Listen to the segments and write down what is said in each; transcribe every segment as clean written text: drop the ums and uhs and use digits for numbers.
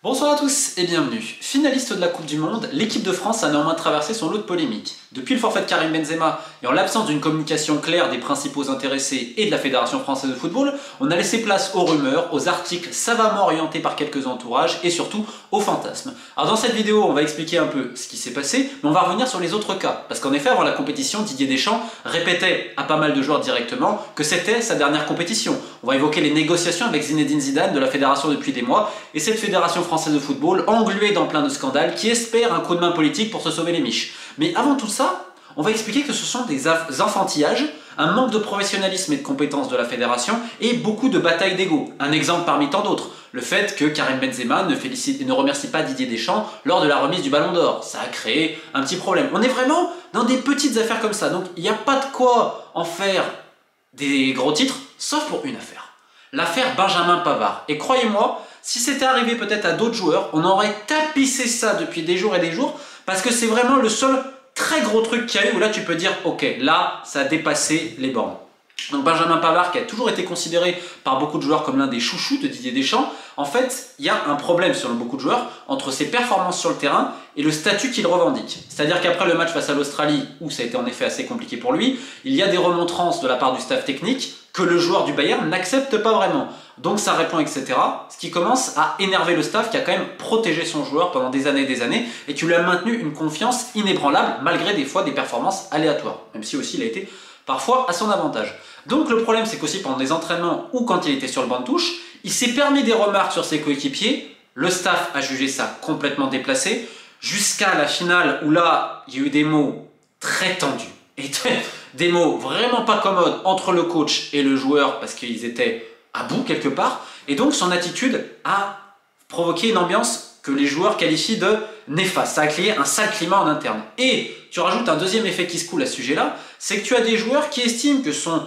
Bonsoir à tous et bienvenue. Finaliste de la Coupe du Monde, l'équipe de France a néanmoins traversé son lot de polémiques. Depuis le forfait de Karim Benzema et en l'absence d'une communication claire des principaux intéressés et de la Fédération française de football, on a laissé place aux rumeurs, aux articles savamment orientés par quelques entourages et surtout aux fantasmes. Alors dans cette vidéo, on va expliquer un peu ce qui s'est passé, mais on va revenir sur les autres cas. Parce qu'en effet, avant la compétition, Didier Deschamps répétait à pas mal de joueurs directement que c'était sa dernière compétition. On va évoquer les négociations avec Zinedine Zidane de la Fédération depuis des mois et cette Fédération française de football engluée dans plein de scandales qui espère un coup de main politique pour se sauver les miches. Mais avant tout ça, on va expliquer que ce sont des enfantillages, un manque de professionnalisme et de compétences de la fédération et beaucoup de batailles d'ego. Un exemple parmi tant d'autres, le fait que Karim Benzema ne remercie pas Didier Deschamps lors de la remise du Ballon d'Or. Ça a créé un petit problème. On est vraiment dans des petites affaires comme ça, donc il n'y a pas de quoi en faire des gros titres, sauf pour une affaire. L'affaire Benjamin Pavard. Et croyez-moi, si c'était arrivé peut-être à d'autres joueurs, on aurait tapissé ça depuis des jours et des jours, parce que c'est vraiment le seul très gros truc qu'il y a eu où là tu peux dire ok, là ça a dépassé les bornes. Donc Benjamin Pavard qui a toujours été considéré par beaucoup de joueurs comme l'un des chouchous de Didier Deschamps, en fait il y a un problème selon beaucoup de joueurs entre ses performances sur le terrain et le statut qu'il revendique. C'est-à-dire qu'après le match face à l'Australie, où ça a été en effet assez compliqué pour lui, il y a des remontrances de la part du staff technique que le joueur du Bayern n'accepte pas vraiment. Donc ça répond, etc. Ce qui commence à énerver le staff qui a quand même protégé son joueur pendant des années et qui lui a maintenu une confiance inébranlable malgré des fois des performances aléatoires, même si aussi il a été parfois à son avantage. Donc le problème c'est qu'aussi pendant des entraînements ou quand il était sur le banc de touche, il s'est permis des remarques sur ses coéquipiers, le staff a jugé ça complètement déplacé, jusqu'à la finale où là il y a eu des mots très tendus et des mots vraiment pas commodes entre le coach et le joueur parce qu'ils étaient à bout quelque part, et donc son attitude a provoqué une ambiance que les joueurs qualifient de néfaste. Ça a créé un sale climat en interne. Et tu rajoutes un deuxième effet qui se coule à ce sujet-là, c'est que tu as des joueurs qui estiment que son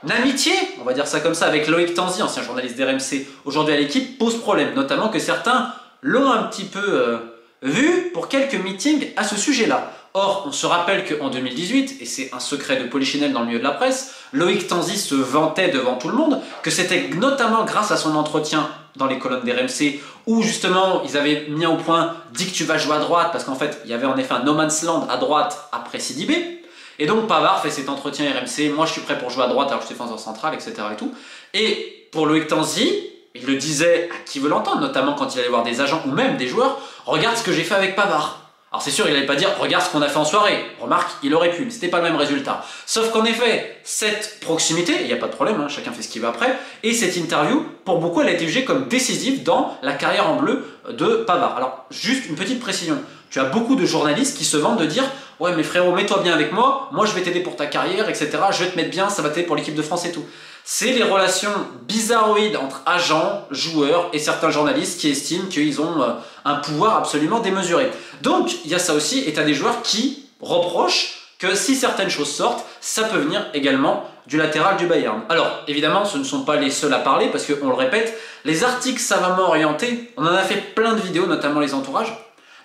amitié, on va dire ça comme ça, avec Loïc Tanzi, ancien journaliste d'RMC, aujourd'hui à l'équipe, pose problème, notamment que certains l'ont un petit peu vu pour quelques meetings à ce sujet-là. Or, on se rappelle qu'en 2018, et c'est un secret de polichinelle dans le milieu de la presse, Loïc Tanzi se vantait devant tout le monde que c'était notamment grâce à son entretien dans les colonnes d'RMC où justement ils avaient mis au point « dis que tu vas jouer à droite » parce qu'en fait il y avait en effet un no man's land à droite après Sidibé. Et donc Pavard fait cet entretien RMC « moi je suis prêt pour jouer à droite alors que je suis défenseur central, etc. » et tout. Et pour Loïc Tanzi, il le disait à qui veut l'entendre, notamment quand il allait voir des agents ou même des joueurs « regarde ce que j'ai fait avec Pavard ». Alors c'est sûr, il n'allait pas dire « regarde ce qu'on a fait en soirée ». Remarque, il aurait pu, mais c'était pas le même résultat. Sauf qu'en effet, cette proximité, il n'y a pas de problème, hein, chacun fait ce qu'il veut après, et cette interview, pour beaucoup, elle a été jugée comme décisive dans la carrière en bleu de Pavard. Alors, juste une petite précision. Tu as beaucoup de journalistes qui se vantent de dire « ouais mais frérot, mets-toi bien avec moi je vais t'aider pour ta carrière, etc. Je vais te mettre bien, ça va t'aider pour l'équipe de France et tout ». C'est les relations bizarroïdes entre agents, joueurs et certains journalistes qui estiment qu'ils ont un pouvoir absolument démesuré. Donc, il y a ça aussi, et tu as des joueurs qui reprochent que si certaines choses sortent, ça peut venir également du latéral du Bayern. Alors, évidemment, ce ne sont pas les seuls à parler, parce qu'on le répète, les articles savamment orientés, on en a fait plein de vidéos, notamment les entourages.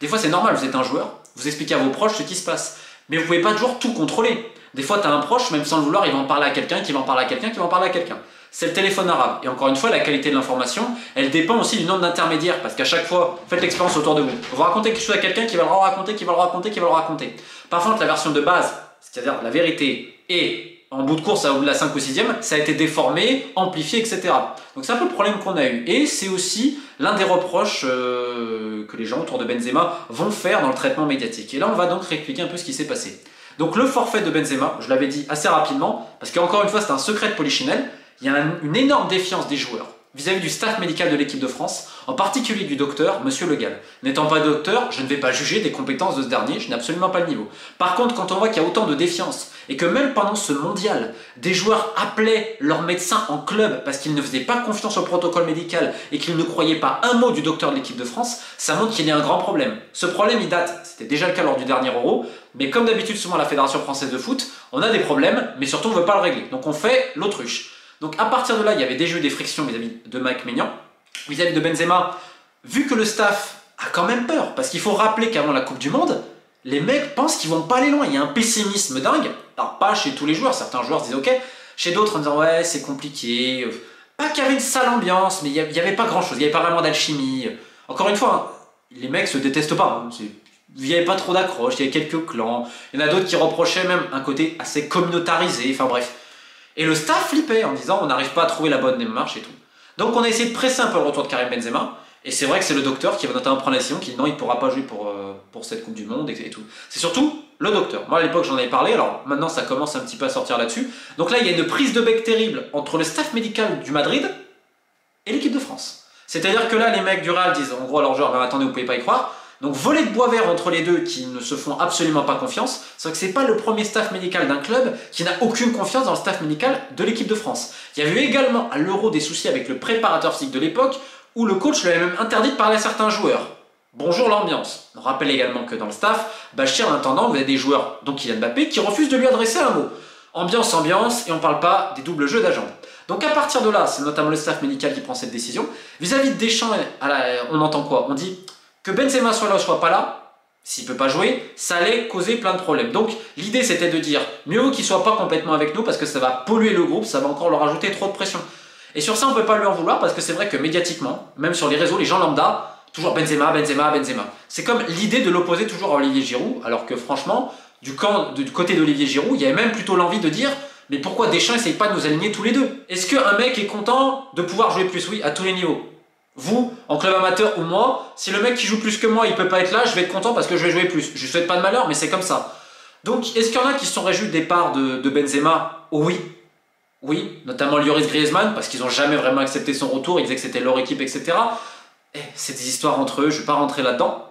Des fois, c'est normal, vous êtes un joueur, vous expliquez à vos proches ce qui se passe. Mais vous ne pouvez pas toujours tout contrôler. Des fois, tu as un proche, même sans le vouloir, il va en parler à quelqu'un, qui va en parler à quelqu'un, qui va en parler à quelqu'un. C'est le téléphone arabe. Et encore une fois, la qualité de l'information, elle dépend aussi du nombre d'intermédiaires. Parce qu'à chaque fois, faites l'expérience autour de vous. Vous racontez quelque chose à quelqu'un qui va le raconter, qui va le raconter, qui va le raconter. Par contre, la version de base, c'est-à-dire la vérité, et en bout de course, à bout de la 5 ou 6e, ça a été déformé, amplifié, etc. Donc c'est un peu le problème qu'on a eu. Et c'est aussi l'un des reproches que les gens autour de Benzema vont faire dans le traitement médiatique. Et là, on va donc réexpliquer un peu ce qui s'est passé. Donc le forfait de Benzema, je l'avais dit assez rapidement, parce qu'encore une fois, c'est un secret de polichinelle. Il y a une énorme défiance des joueurs vis-à-vis du staff médical de l'équipe de France, en particulier du docteur, Monsieur Le Gall. N'étant pas docteur, je ne vais pas juger des compétences de ce dernier, je n'ai absolument pas le niveau. Par contre, quand on voit qu'il y a autant de défiance, et que même pendant ce mondial, des joueurs appelaient leur médecin en club parce qu'ils ne faisaient pas confiance au protocole médical et qu'ils ne croyaient pas un mot du docteur de l'équipe de France, ça montre qu'il y a un grand problème. Ce problème, il date, c'était déjà le cas lors du dernier Euro, mais comme d'habitude souvent à la Fédération Française de Foot, on a des problèmes, mais surtout on ne veut pas le régler. Donc on fait l'autruche. Donc à partir de là, il y avait des jeux, des frictions vis-à-vis de Mike Maignan, vis-à-vis de Benzema, vu que le staff a quand même peur, parce qu'il faut rappeler qu'avant la Coupe du Monde, les mecs pensent qu'ils vont pas aller loin, il y a un pessimisme dingue, alors pas chez tous les joueurs, certains joueurs se disent ok, chez d'autres en disant ouais c'est compliqué, pas qu'il y avait une sale ambiance, mais il n'y avait pas grand chose, il n'y avait pas vraiment d'alchimie, Encore une fois, hein, les mecs se détestent pas. Hein, il n'y avait pas trop d'accroche, il y avait quelques clans. Il y en a d'autres qui reprochaient même un côté assez communautarisé, enfin bref. Et le staff flippait en disant on n'arrive pas à trouver la bonne démarche et tout. Donc on a essayé de presser un peu le retour de Karim Benzema. Et c'est vrai que c'est le docteur qui va notamment prendre la décision, qui dit non, il ne pourra pas jouer pour cette Coupe du Monde et tout. C'est surtout le docteur. Moi à l'époque j'en avais parlé, alors maintenant ça commence un petit peu à sortir là-dessus. Donc là il y a une prise de bec terrible entre le staff médical du Madrid et l'équipe de France. C'est-à-dire que là les mecs du Real disent en gros à leurs joueurs, attendez, vous pouvez pas y croire. Donc volet de bois vert entre les deux qui ne se font absolument pas confiance. C'est vrai que c'est pas le premier staff médical d'un club qui n'a aucune confiance dans le staff médical de l'équipe de France. Il y a eu également à l'Euro des soucis avec le préparateur physique de l'époque où le coach l'avait même interdit de parler à certains joueurs. Bonjour l'ambiance. On rappelle également que dans le staff, Bachir en attendant, vous avez des joueurs, donc Kylian Mbappé, qui refusent de lui adresser un mot. Ambiance, ambiance, et on parle pas des doubles jeux d'agents. Donc à partir de là, c'est notamment le staff médical qui prend cette décision. Vis-à-vis de Deschamps, on entend quoi? On dit que Benzema soit là ou soit pas là, s'il peut pas jouer, ça allait causer plein de problèmes. Donc l'idée c'était de dire mieux vaut qu'il soit pas complètement avec nous parce que ça va polluer le groupe, ça va encore leur ajouter trop de pression. Et sur ça on peut pas lui en vouloir parce que c'est vrai que médiatiquement, même sur les réseaux, les gens lambda, toujours Benzema, Benzema, Benzema. C'est comme l'idée de l'opposer toujours à Olivier Giroud, alors que franchement, du côté d'Olivier Giroud, il y avait même plutôt l'envie de dire mais pourquoi Deschamps essaye pas de nous aligner tous les deux? Est-ce qu'un mec est content de pouvoir jouer plus? Oui, à tous les niveaux. Vous, en club amateur ou moi, si le mec qui joue plus que moi, il peut pas être là, je vais être content parce que je vais jouer plus. Je lui souhaite pas de malheur, mais c'est comme ça. Donc, est-ce qu'il y en a qui se sont réjouis du départ de Benzema? Oui. Oui, notamment Lloris Griezmann, parce qu'ils n'ont jamais vraiment accepté son retour, ils disaient que c'était leur équipe, etc. C'est des histoires entre eux, je vais pas rentrer là-dedans.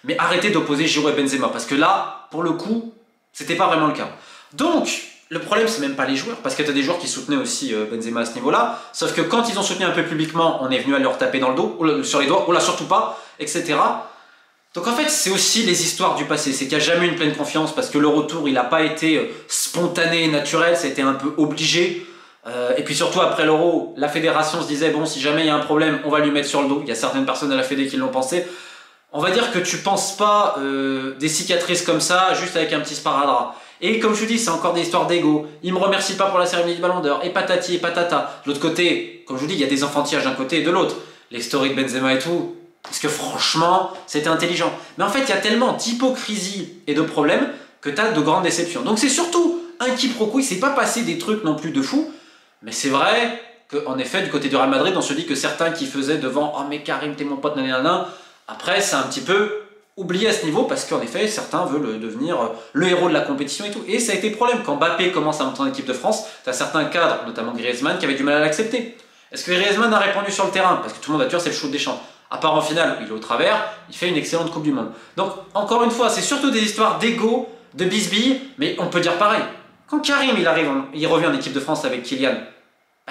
Mais arrêtez d'opposer Giroud et Benzema, parce que là, pour le coup, c'était pas vraiment le cas. Donc, le problème, c'est même pas les joueurs, parce que tu as des joueurs qui soutenaient aussi Benzema à ce niveau-là, sauf que quand ils ont soutenu un peu publiquement, on est venu à leur taper dans le dos, sur les doigts, oh là surtout pas, etc. Donc en fait, c'est aussi les histoires du passé, c'est qu'il n'y a jamais eu une pleine confiance, parce que le retour, il n'a pas été spontané et naturel, ça a été un peu obligé. Et puis surtout, après l'Euro, la fédération se disait, bon, si jamais il y a un problème, on va lui mettre sur le dos. Il y a certaines personnes à la fédé qui l'ont pensé. On va dire que tu penses pas des cicatrices comme ça, juste avec un petit sparadrap. Et comme je vous dis, c'est encore des histoires d'ego. Il me remercie pas pour la cérémonie du Ballon d'Or, et patati et patata. De l'autre côté, comme je vous dis, il y a des enfantillages d'un côté et de l'autre. Les stories de Benzema et tout, parce que franchement, c'était intelligent. Mais en fait, il y a tellement d'hypocrisie et de problèmes que tu as de grandes déceptions. Donc c'est surtout un quiproquo, il s'est pas passé des trucs non plus de fou. Mais c'est vrai qu'en effet, du côté du Real Madrid, on se dit que certains qui faisaient devant « Oh mais Karim, t'es mon pote, nanana », après, c'est un petit peu oublié à ce niveau parce qu'en effet, certains veulent devenir le héros de la compétition et tout. Et ça a été problème. Quand Mbappé commence à monter en équipe de France, tu as certains cadres, notamment Griezmann, qui avaient du mal à l'accepter. Est-ce que Griezmann a répondu sur le terrain? Parce que tout le monde a tué, c'est le shoot des champs. À part en finale, où il est au travers, il fait une excellente Coupe du Monde. Donc, encore une fois, c'est surtout des histoires d'ego, de bisbilles, mais on peut dire pareil. Quand Karim il revient en équipe de France avec Kylian,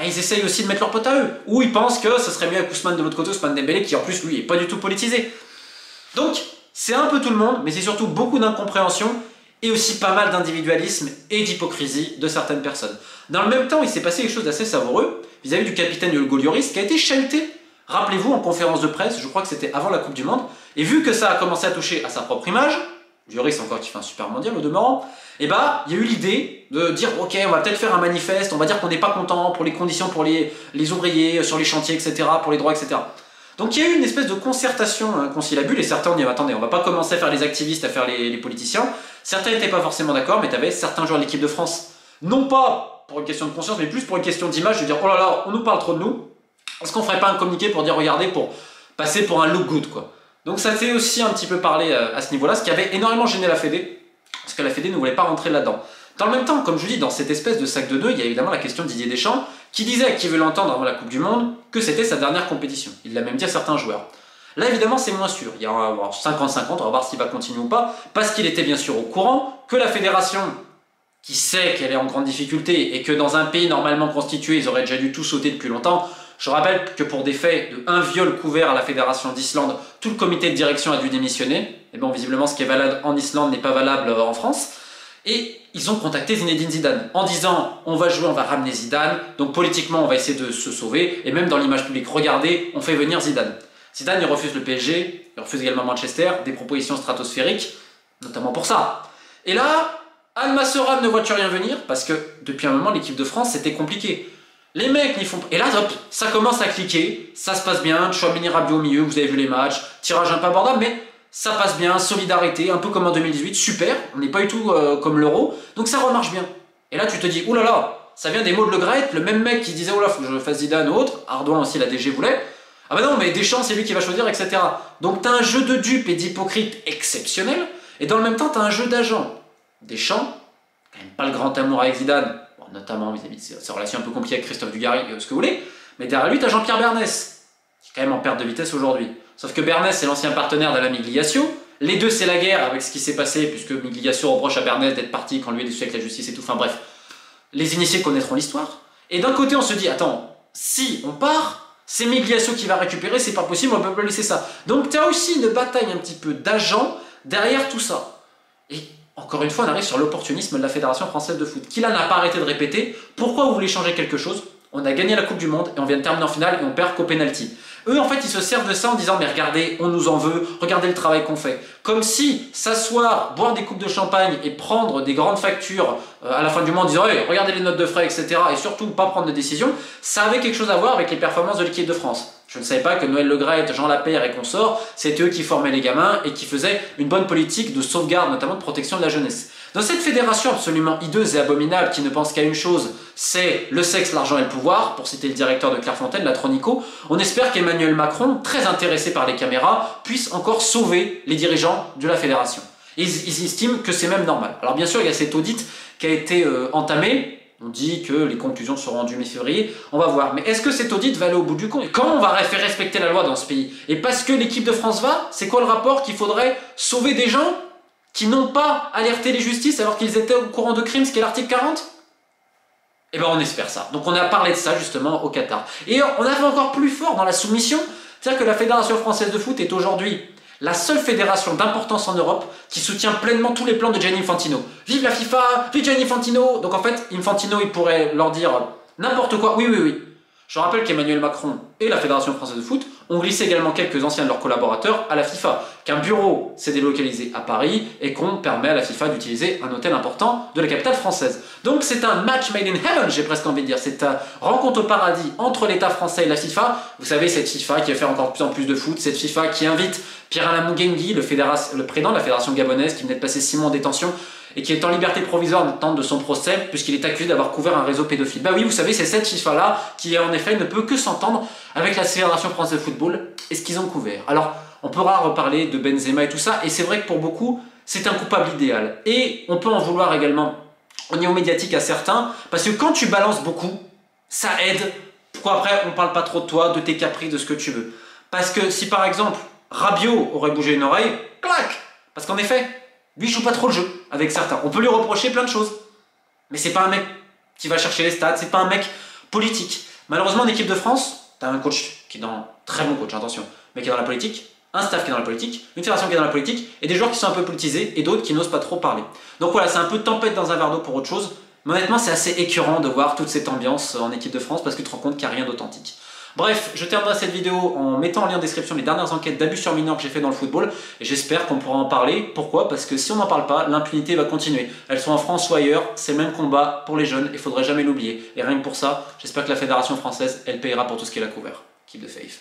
ils essayent aussi de mettre leur pote à eux. Ou ils pensent que ce serait mieux avec Ousmane de l'autre côté, Ousmane Dembélé, qui en plus, lui, est pas du tout politisé. Donc, c'est un peu tout le monde, mais c'est surtout beaucoup d'incompréhension et aussi pas mal d'individualisme et d'hypocrisie de certaines personnes. Dans le même temps, il s'est passé quelque chose d'assez savoureux vis-à-vis du capitaine Hugo Lloris qui a été chahuté, rappelez-vous, en conférence de presse, je crois que c'était avant la Coupe du Monde, et vu que ça a commencé à toucher à sa propre image, Lloris encore qui fait un super mondial au demeurant, et bah il y a eu l'idée de dire ok, on va peut-être faire un manifeste, on va dire qu'on n'est pas content pour les conditions pour les ouvriers sur les chantiers, etc., pour les droits, etc. Donc il y a eu une espèce de concertation conciliabule, et certains ont dit attendez, on va pas commencer à faire les activistes, à faire les politiciens. Certains n'étaient pas forcément d'accord, mais tu avais certains joueurs de l'équipe de France, non pas pour une question de conscience, mais plus pour une question d'image, de dire oh là là, on nous parle trop de nous, est-ce qu'on ferait pas un communiqué pour dire regardez, pour passer pour un look good quoi. Donc ça s'est aussi un petit peu parlé à ce niveau-là, ce qui avait énormément gêné la Fédé, parce que la Fédé ne voulait pas rentrer là-dedans. Dans le même temps, comme je vous dis, dans cette espèce de sac de nœuds, il y a évidemment la question de Didier Deschamps, qui disait à qui veut l'entendre avant la Coupe du Monde que c'était sa dernière compétition. Il l'a même dit à certains joueurs. Là, évidemment, c'est moins sûr. Il y aura 50-50, on va voir s'il va continuer ou pas, parce qu'il était bien sûr au courant que la fédération, qui sait qu'elle est en grande difficulté et que dans un pays normalement constitué, ils auraient déjà dû tout sauter depuis longtemps. Je rappelle que pour des faits de un viol couvert à la fédération d'Islande, tout le comité de direction a dû démissionner. Et bon, visiblement, ce qui est valable en Islande n'est pas valable en France. Et ils ont contacté Zinedine Zidane en disant on va jouer, on va ramener Zidane, donc politiquement on va essayer de se sauver, et même dans l'image publique, regardez, on fait venir Zidane. Zidane il refuse le PSG, il refuse également Manchester, des propositions stratosphériques, notamment pour ça. Et là, Al Masseran ne voit-tu rien venir, parce que depuis un moment l'équipe de France c'était compliqué. Les mecs n'y font pas. Et là, hop, ça commence à cliquer, ça se passe bien, Tchouaméni, Rabiot au milieu, vous avez vu les matchs, tirage un peu abordable, mais ça passe bien, solidarité, un peu comme en 2018, super, on n'est pas du tout comme l'Euro, donc ça remarche bien. Et là, tu te dis, oulala, ça vient des mots de Le Graët, le même mec qui disait, oula, faut que je fasse Zidane ou autre, Ardouin aussi, la DG voulait. Ah bah non, mais Deschamps, c'est lui qui va choisir, etc. Donc t'as un jeu de dupes et d'hypocrites exceptionnel, et dans le même temps, t'as un jeu d'agents. Deschamps, quand même pas le grand amour avec Zidane, bon, notamment vis-à-vis de ses relations un peu compliquées avec Christophe Dugarry, ce que vous voulez, mais derrière lui, t'as Jean-Pierre Bernès, qui est quand même en perte de vitesse aujourd'hui. Sauf que Bernès, c'est l'ancien partenaire d'Alain Migliaccio, les deux, c'est la guerre avec ce qui s'est passé, puisque Migliaccio reproche à Bernès d'être parti quand lui est des soucis avec la justice et tout, enfin bref, les initiés connaîtront l'histoire. Et d'un côté, on se dit, attends, si on part, c'est Migliaccio qui va récupérer, c'est pas possible, on peut pas laisser ça. Donc tu as aussi une bataille un petit peu d'agents derrière tout ça. Et encore une fois, on arrive sur l'opportunisme de la Fédération Française de Foot, qui là n'a pas arrêté de répéter, pourquoi vous voulez changer quelque chose? On a gagné la Coupe du Monde et on vient de terminer en finale et on perd qu'au pénalty. Eux, en fait, ils se servent de ça en disant, mais regardez, on nous en veut, regardez le travail qu'on fait. Comme si s'asseoir, boire des coupes de champagne et prendre des grandes factures à la fin du mois en disant, hey, regardez les notes de frais, etc. et surtout pas prendre de décision, ça avait quelque chose à voir avec les performances de l'équipe de France. Je ne savais pas que Noël Le Graët, Jean Lapeyre et consorts, c'était eux qui formaient les gamins et qui faisaient une bonne politique de sauvegarde, notamment de protection de la jeunesse. Dans cette fédération absolument hideuse et abominable qui ne pense qu'à une chose, c'est le sexe, l'argent et le pouvoir, pour citer le directeur de Clairefontaine, la Tronico, on espère qu'Emmanuel Macron, très intéressé par les caméras, puisse encore sauver les dirigeants de la fédération. Ils estiment que c'est même normal. Alors bien sûr, il y a cet audit qui a été entamé. On dit que les conclusions seront rendues mi-février, on va voir. Mais est-ce que cet audit va aller au bout du compte? Comment on va faire respecter la loi dans ce pays? Et parce que l'équipe de France va, c'est quoi le rapport? Qu'il faudrait sauver des gens qui n'ont pas alerté les justices alors qu'ils étaient au courant de crimes, ce qui est l'article 40? Eh ben on espère ça. Donc on a parlé de ça justement au Qatar. Et on a fait encore plus fort dans la soumission, c'est-à-dire que la Fédération Française de Foot est aujourd'hui la seule fédération d'importance en Europe qui soutient pleinement tous les plans de Gianni Infantino. Vive la FIFA, vive Gianni Infantino. Donc en fait, Infantino, il pourrait leur dire n'importe quoi. Oui, oui, oui. Je rappelle qu'Emmanuel Macron et la Fédération Française de Foot ont glissé également quelques anciens de leurs collaborateurs à la FIFA, qu'un bureau s'est délocalisé à Paris et qu'on permet à la FIFA d'utiliser un hôtel important de la capitale française. Donc c'est un match made in heaven, j'ai presque envie de dire. C'est une rencontre au paradis entre l'État français et la FIFA. Vous savez, cette FIFA qui va faire encore de plus en plus de foot, cette FIFA qui invite Pierre-Alain Mouguengui, le président de la Fédération gabonaise, qui venait de passer 6 mois en détention, et qui est en liberté provisoire en attente de son procès, puisqu'il est accusé d'avoir couvert un réseau pédophile. Bah oui, vous savez, c'est cette FIFA-là qui, en effet, ne peut que s'entendre avec la Fédération française de football et ce qu'ils ont couvert. Alors, on pourra reparler de Benzema et tout ça, et c'est vrai que pour beaucoup, c'est un coupable idéal. Et on peut en vouloir également au niveau médiatique à certains, parce que quand tu balances beaucoup, ça aide. Pourquoi après, on parle pas trop de toi, de tes caprices, de ce que tu veux. Parce que si par exemple, Rabiot aurait bougé une oreille, clac! Parce qu'en effet, lui, il joue pas trop le jeu avec certains. On peut lui reprocher plein de choses. Mais c'est pas un mec qui va chercher les stats, c'est pas un mec politique. Malheureusement, en équipe de France, t'as un coach qui est dans... Très bon coach, attention. Mais qui est dans la politique, un staff qui est dans la politique, une fédération qui est dans la politique, et des joueurs qui sont un peu politisés, et d'autres qui n'osent pas trop parler. Donc voilà, c'est un peu tempête dans un verre d'eau pour autre chose. Mais honnêtement, c'est assez écœurant de voir toute cette ambiance en équipe de France, parce que tu te rends compte qu'il n'y a rien d'authentique. Bref, je terminerai cette vidéo en mettant en lien en description les dernières enquêtes d'abus sur mineurs que j'ai fait dans le football, et j'espère qu'on pourra en parler. Pourquoi? Parce que si on n'en parle pas, l'impunité va continuer. Elles sont en France ou ailleurs, c'est le même combat pour les jeunes, et il ne faudrait jamais l'oublier. Et rien que pour ça, j'espère que la Fédération française, elle payera pour tout ce qu'elle a couvert. Keep the faith.